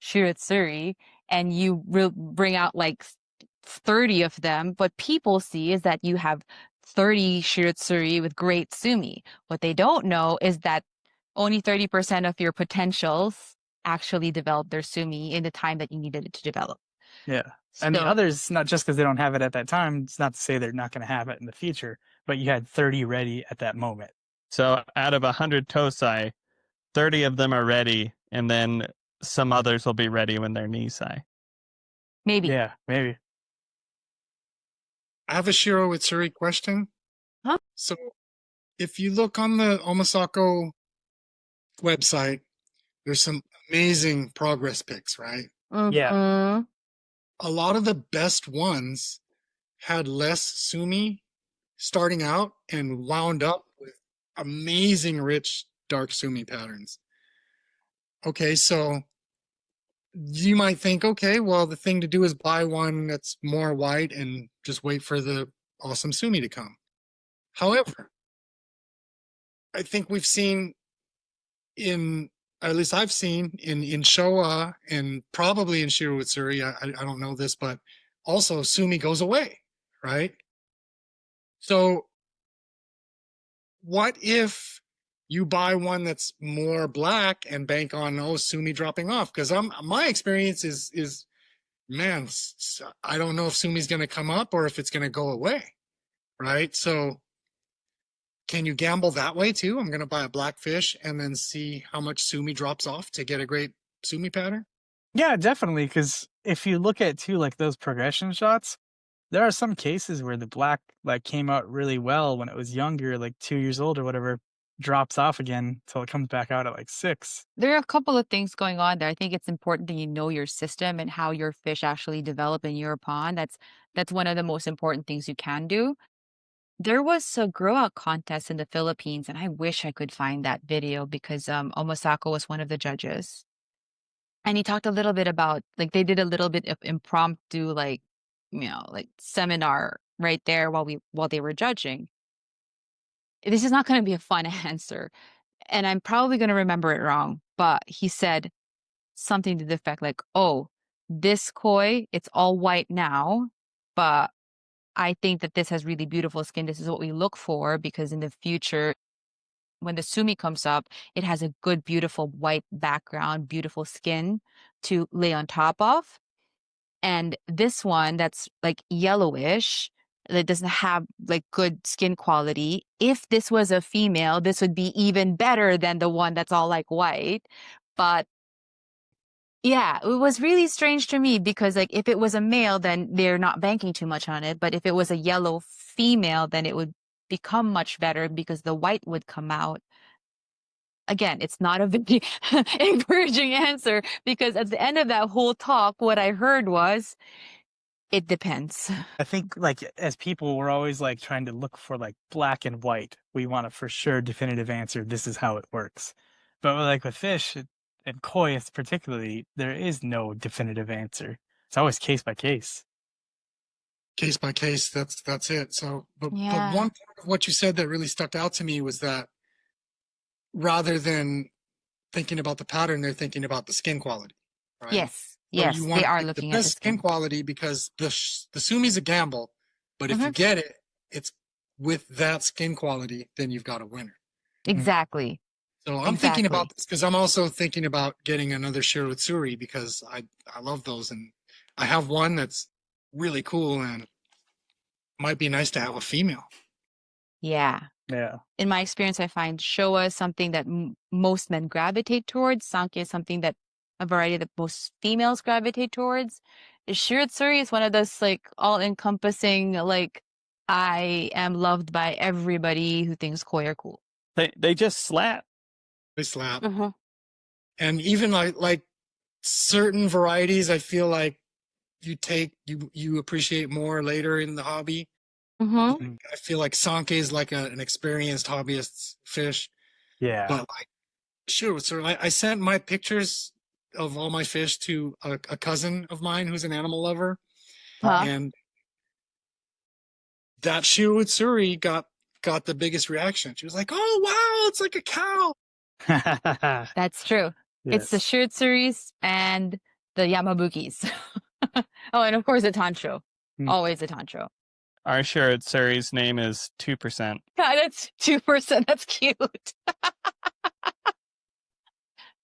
Speaker 6: Shiratsuri and you bring out like 30 of them. What people see is that you have 30 shirutsuri with great sumi. What they don't know is that only 30% of your potentials actually develop their sumi in the time that you needed it to develop.
Speaker 2: Yeah. And the
Speaker 6: So-
Speaker 2: others, not just because they don't have it at that time, it's not to say they're not going to have it in the future, but you had 30 ready at that moment.
Speaker 5: So out of 100 Tosai, 30 of them are ready, and then some others will be ready when they're Nisai.
Speaker 6: Maybe.
Speaker 2: Yeah, maybe.
Speaker 1: I have a Shiro Utsuri question.
Speaker 6: Huh?
Speaker 1: So if you look on the Omasako website, there's some amazing progress pics, right?
Speaker 2: Yeah.
Speaker 6: Mhm.
Speaker 1: A lot of the best ones had less sumi starting out and wound up with amazing rich dark sumi patterns. Okay, so you might think, okay, well, the thing to do is buy one that's more white and just wait for the awesome sumi to come. However, I think we've seen at least I've seen in Showa and probably in Shiro Utsuri, I don't know this, but also sumi goes away, right? So what if you buy one that's more black and bank on sumi dropping off? Because my experience is man, I don't know if sumi's going to come up or if it's going to go away, right? So can you gamble that way too? I'm going to buy a black fish and then see how much sumi drops off to get a great sumi pattern.
Speaker 2: Yeah, definitely. Because if you look at too, like those progression shots, there are some cases where the black like came out really well when it was younger, like 2 years old or whatever, drops off again until it comes back out at like 6.
Speaker 6: There are a couple of things going on there. I think it's important that you know your system and how your fish actually develop in your pond. That's one of the most important things you can do. There was a grow out contest in the Philippines, and I wish I could find that video because Omasako was one of the judges. And he talked a little bit about like they did a little bit of impromptu like like seminar right there while they were judging. This is not going to be a fun answer, and I'm probably going to remember it wrong, but he said something to the effect like, "Oh, this koi, it's all white now, but I think that this has really beautiful skin. This is what we look for because in the future, when the sumi comes up, it has a good, beautiful white background, beautiful skin to lay on top of. And this one that's like yellowish, that doesn't have like good skin quality. If this was a female, this would be even better than the one that's all like white. But yeah, it was really strange to me because like if it was a male, then they're not banking too much on it. But if it was a yellow female, then it would become much better because the white would come out. Again, it's not a very encouraging answer because at the end of that whole talk, what I heard was, it depends.
Speaker 2: I think like as people, we're always like trying to look for like black and white. We want a for sure definitive answer. This is how it works. But like with fish and koi, particularly, there is no definitive answer. It's always case by case.
Speaker 1: Case by case, that's it. So, but
Speaker 6: Yeah.
Speaker 1: one part of what you said that really stuck out to me was that rather than thinking about the pattern, they're thinking about the skin quality, right?
Speaker 6: Yes,
Speaker 1: So
Speaker 6: yes,
Speaker 1: you
Speaker 6: they
Speaker 1: want
Speaker 6: are
Speaker 1: the
Speaker 6: looking at the
Speaker 1: best skin
Speaker 6: skin.
Speaker 1: quality because the sumi's a gamble, but if you get it, it's with that skin quality, then you've got a winner.
Speaker 6: Exactly.
Speaker 1: So I'm thinking about
Speaker 6: Exactly.
Speaker 1: this because I'm also thinking about getting another Shiro Utsuri because I love those and I have one that's really cool and might be nice to have a female.
Speaker 6: Yeah.
Speaker 2: Yeah.
Speaker 6: In my experience, I find Showa is something that most men gravitate towards. Sanke is something that a variety that most females gravitate towards. Shirutsuri is one of those like all-encompassing, like I am loved by everybody who thinks koi are cool.
Speaker 5: They just slap.
Speaker 1: They slap.
Speaker 6: Mm-hmm.
Speaker 1: And even like certain varieties, I feel like you appreciate more later in the hobby.
Speaker 6: Mm-hmm.
Speaker 1: I feel like Sanke is like an experienced hobbyist fish,
Speaker 2: Yeah.
Speaker 1: but like sure. So I sent my pictures of all my fish to a cousin of mine who's an animal lover,
Speaker 6: Huh?
Speaker 1: and that Shiro Utsuri got the biggest reaction. She was like, "Oh wow, it's like a cow."
Speaker 6: That's true. It's the
Speaker 2: Yes.
Speaker 6: Shiritsuris and the Yamabukis. Oh, and of course the Tancho. Always a tancho.
Speaker 5: Our Shiratsuri's name is 2%.
Speaker 6: Yeah, that's 2%. That's cute.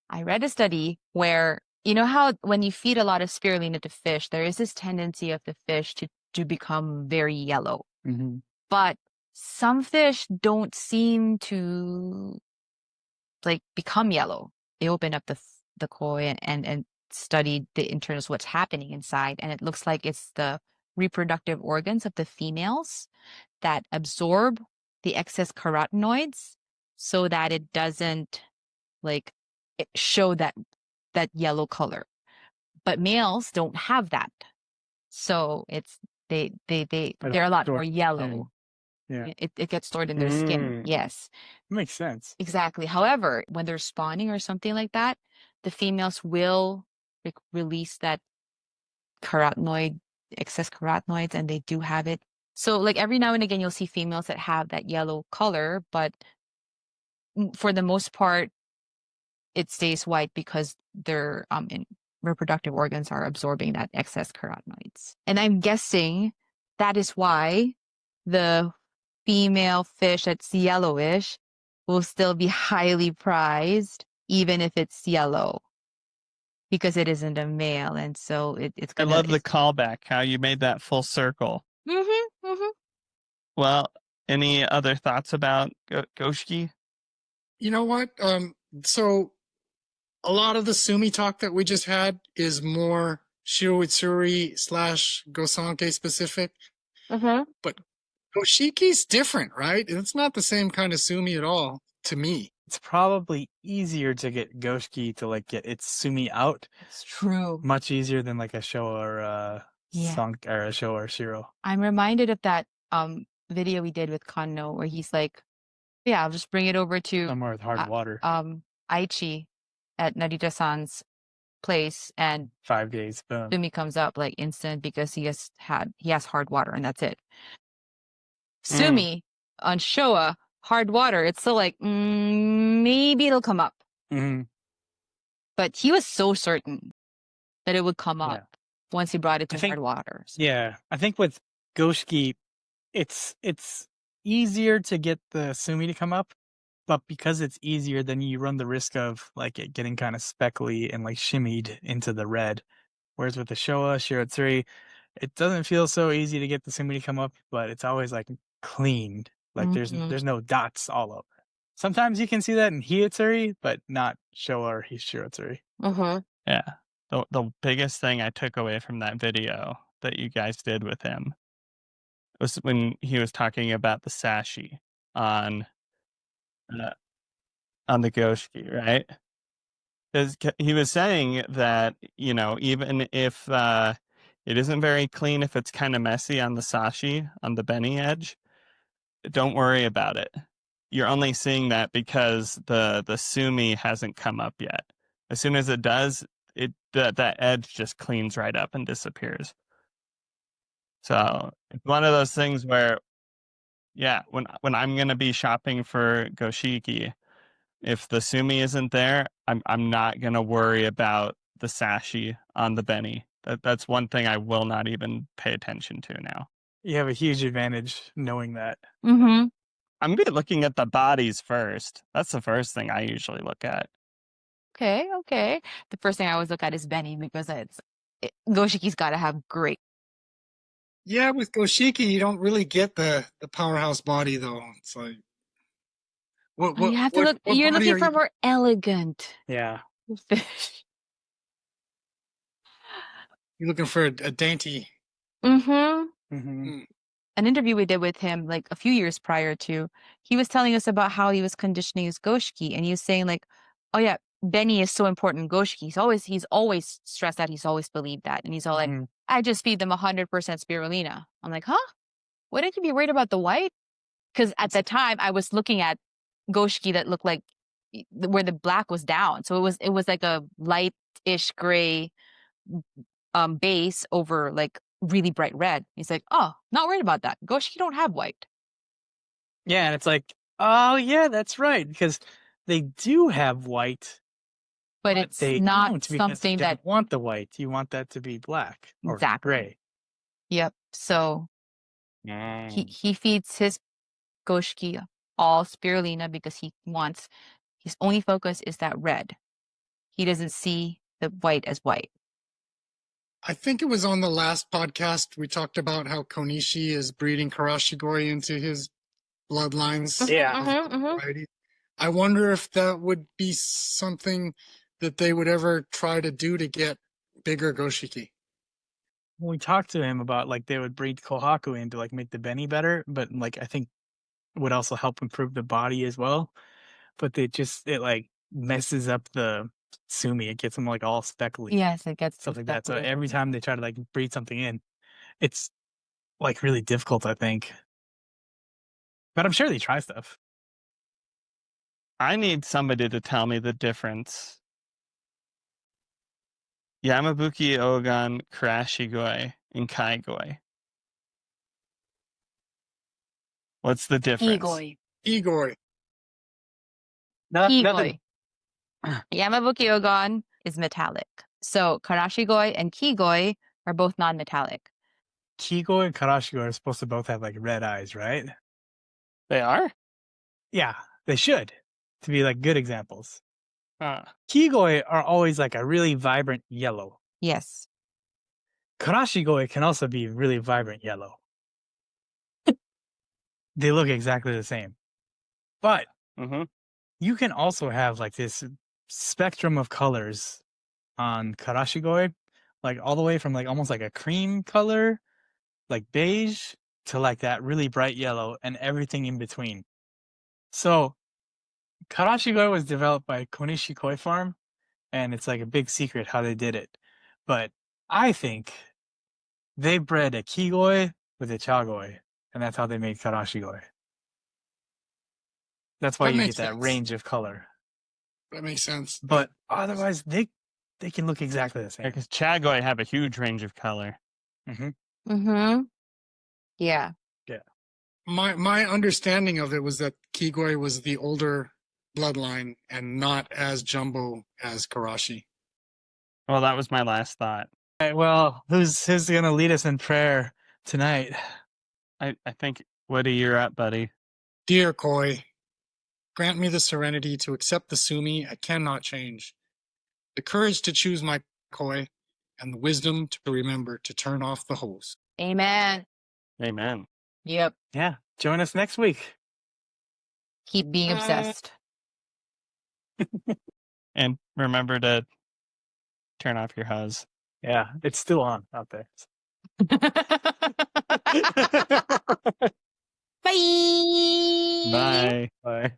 Speaker 6: I read a study where, you know how when you feed a lot of spirulina to fish, there is this tendency of the fish to become very yellow.
Speaker 2: Mm-hmm.
Speaker 6: But some fish don't seem to like become yellow. They open up the koi and studied the internals, what's happening inside, and it looks like it's the reproductive organs of the females that absorb the excess carotenoids so that it doesn't show that yellow color. But males don't have that. So it's they're a lot more yellow.
Speaker 2: Yeah.
Speaker 6: It gets stored in their skin. Yes.
Speaker 2: Makes sense.
Speaker 6: Exactly. However, when they're spawning or something like that, the females will release that excess carotenoids, and they do have it. So like every now and again, you'll see females that have that yellow color, but for the most part, it stays white because their reproductive organs are absorbing that excess carotenoids. And I'm guessing that is why the female fish that's yellowish will still be highly prized, even if it's yellow, because it isn't a male, and so it's
Speaker 5: I
Speaker 6: gonna.
Speaker 5: love the callback, how you made that full circle.
Speaker 6: Mm-hmm, mm-hmm.
Speaker 5: Well, any other thoughts about Goshiki?
Speaker 1: You know what? So a lot of the Sumi talk that we just had is more Shiritsuri / Gosanke specific.
Speaker 6: Mm-hmm.
Speaker 1: But Goshiki's different, right? It's not the same kind of Sumi at all, to me.
Speaker 2: It's probably easier to get Goshiki to like get its Sumi out.
Speaker 6: It's true.
Speaker 2: Much easier than like a Showa or a Sunk or a Showa or Shiro.
Speaker 6: I'm reminded of that video we did with Kanno where he's like, yeah, I'll just bring it over to
Speaker 2: Somewhere with hard water.
Speaker 6: Aichi at Narita-san's place, and
Speaker 2: 5 days, boom.
Speaker 6: Sumi comes up like instant because he has hard water, and that's it. Sumi on Showa, hard water, it's still like maybe it'll come up.
Speaker 2: Mm-hmm.
Speaker 6: But he was so certain that it would come up once he brought it to hard water. So.
Speaker 2: Yeah, I think with Goshiki, it's easier to get the Sumi to come up, but because it's easier, then you run the risk of like it getting kind of speckly and like shimmied into the red. Whereas with the Showa, Shiratsuri, it doesn't feel so easy to get the Sumi to come up, but it's always like cleaned. Like there's no dots all over. Sometimes you can see that in Hiyatsuri, but not Showa or Shiratsuri.
Speaker 6: Mm-hmm.
Speaker 5: Yeah. The biggest thing I took away from that video that you guys did with him was when he was talking about the sashi on the Goshiki, right? He was saying that, even if it isn't very clean, if it's kind of messy on the sashi, on the beni edge, don't worry about it. You're only seeing that because the Sumi hasn't come up yet. As soon as it does, that edge just cleans right up and disappears. So it's one of those things where, when I'm gonna be shopping for Goshiki, if the Sumi isn't there, I'm not gonna worry about the sashi on the beni. That's one thing I will not even pay attention to now.
Speaker 2: You have a huge advantage knowing that.
Speaker 6: Mm-hmm.
Speaker 5: I'm gonna be looking at the bodies first. That's the first thing I usually look at.
Speaker 6: Okay. The first thing I always look at is beni because Goshiki's got to have great.
Speaker 1: Yeah, with Goshiki, you don't really get the powerhouse body, though. It's like...
Speaker 6: you have to look. You're looking for more elegant.
Speaker 2: Yeah.
Speaker 6: Fish.
Speaker 1: You're looking for a dainty.
Speaker 6: Mm-hmm.
Speaker 2: Mm-hmm.
Speaker 6: An interview we did with him like a few years prior to, he was telling us about how he was conditioning his Goshiki, and he was saying like, oh yeah, beni is so important in Goshiki. He's always stressed that, he's always believed that, and he's all like, I just feed them 100% spirulina. I'm like, huh? Wouldn't you be worried about the white? Because at the time I was looking at Goshiki that looked like where the black was down, so it was like a light-ish gray base over like really bright red. He's like, oh, not worried about that. Goshiki don't have white.
Speaker 2: Yeah, and it's like, oh yeah, that's right, because they do have white,
Speaker 6: but it's not something
Speaker 2: you
Speaker 6: that
Speaker 2: want the white. You want that to be black or
Speaker 6: exactly
Speaker 2: gray.
Speaker 6: Yep. So
Speaker 5: Mm.
Speaker 6: he feeds his Goshiki all spirulina because his only focus is that red. He doesn't see the white as white.
Speaker 1: I think it was on the last podcast we talked about how Konishi is breeding Karashigoi into his bloodlines.
Speaker 2: Yeah.
Speaker 1: Variety. I wonder if that would be something that they would ever try to do to get bigger Goshiki.
Speaker 2: We talked to him about like they would breed Kohaku in to like make the Benny better, but like I think it would also help improve the body as well. But it like messes up the Sumi. It gets them like all speckly.
Speaker 6: Yes, it gets
Speaker 2: Stuff
Speaker 6: too
Speaker 2: like that. So
Speaker 6: speckly.
Speaker 2: every time they try to like breed something in, it's like really difficult, I think. But I'm sure they try stuff.
Speaker 5: I need somebody to tell me the difference. Yamabuki Ogan, Karashigoi, and Kaigoi. What's the difference?
Speaker 6: Igoi.
Speaker 1: Igor.
Speaker 2: Nothing.
Speaker 6: Igoi. Yamabuki Ogon is metallic. So Karashigoi and Kigoi are both non-metallic.
Speaker 2: Kigoi and Karashigoi are supposed to both have like red eyes, right?
Speaker 5: They are?
Speaker 2: Yeah, they should to be like good examples.
Speaker 5: Huh.
Speaker 2: Kigoi are always like a really vibrant yellow.
Speaker 6: Yes.
Speaker 2: Karashigoi can also be really vibrant yellow. They look exactly the same. But
Speaker 5: Mm-hmm.
Speaker 2: you can also have like this spectrum of colors on Karashigoi, like all the way from like almost like a cream color, like beige, to like that really bright yellow and everything in between. So Karashigoi was developed by Konishi Koi Farm, and it's like a big secret how they did it. But I think they bred a Kigoi with a Chagoi, and that's how they made Karashigoi. That's why
Speaker 1: That
Speaker 2: you
Speaker 1: makes
Speaker 2: get that
Speaker 1: sense.
Speaker 2: range of color.
Speaker 1: That makes sense.
Speaker 2: But otherwise, they can look exactly the same.
Speaker 5: Because Chagoi have a huge range of color.
Speaker 6: Mm-hmm. Yeah.
Speaker 1: My understanding of it was that Kigoi was the older bloodline and not as jumbo as Karashi.
Speaker 5: Well, that was my last thought.
Speaker 2: All right, well, who's gonna lead us in prayer tonight?
Speaker 5: I think, Woody, you're up, buddy.
Speaker 1: Dear Koi, grant me the serenity to accept the Sumi I cannot change, the courage to choose my Koi, and the wisdom to remember to turn off the hose.
Speaker 6: Amen.
Speaker 5: Amen.
Speaker 6: Yep.
Speaker 2: Yeah, join us next week.
Speaker 6: Keep being obsessed.
Speaker 5: And remember to turn off your hose.
Speaker 2: Yeah, it's still on out there.
Speaker 6: Bye.
Speaker 5: Bye.
Speaker 2: Bye.